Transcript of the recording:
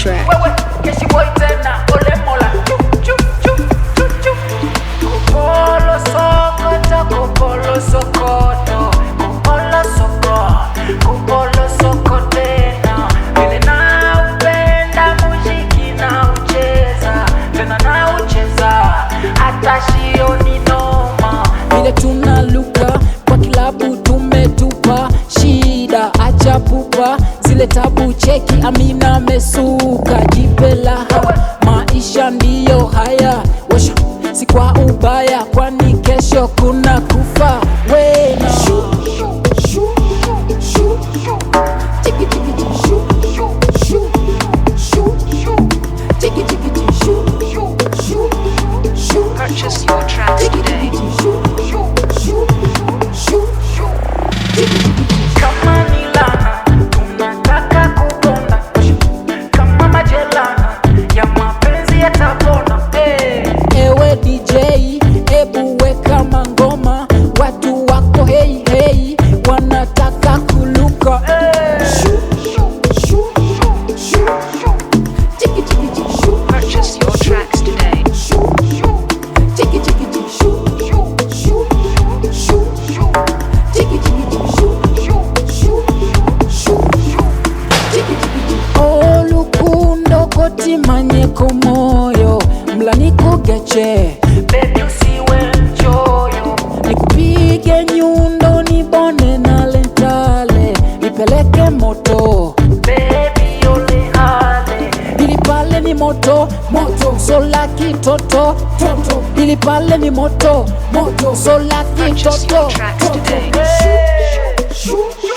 track. Tunaluka kwa kilabu tumetupa shida, acha pupa zile tabu, cheki Amina mesuka, jipe laha, maisha ndiyo haya, washa si kwa ubaya, kwani kesho kuna kufa wena. Purchase your tracks today. Kama ni lana, tunataka kupona. Kama majelana, ya mapenzi yatapona. Ewe DJ, ebu weka mangoma, watu wako hey hey, wanataka kuluka. Purchase your tracks today. Olukundo kotimanye kumoyo, mla nikugeche, Baby usiwe mchoyo. nikupige nyundo, nibone na lentale, nipeleke moto, Baby ole hale. ili pale ni moto moto, sola kitoto toto, ili pale ni moto moto, sola Purchase kitoto your tracks toto. today. Hey.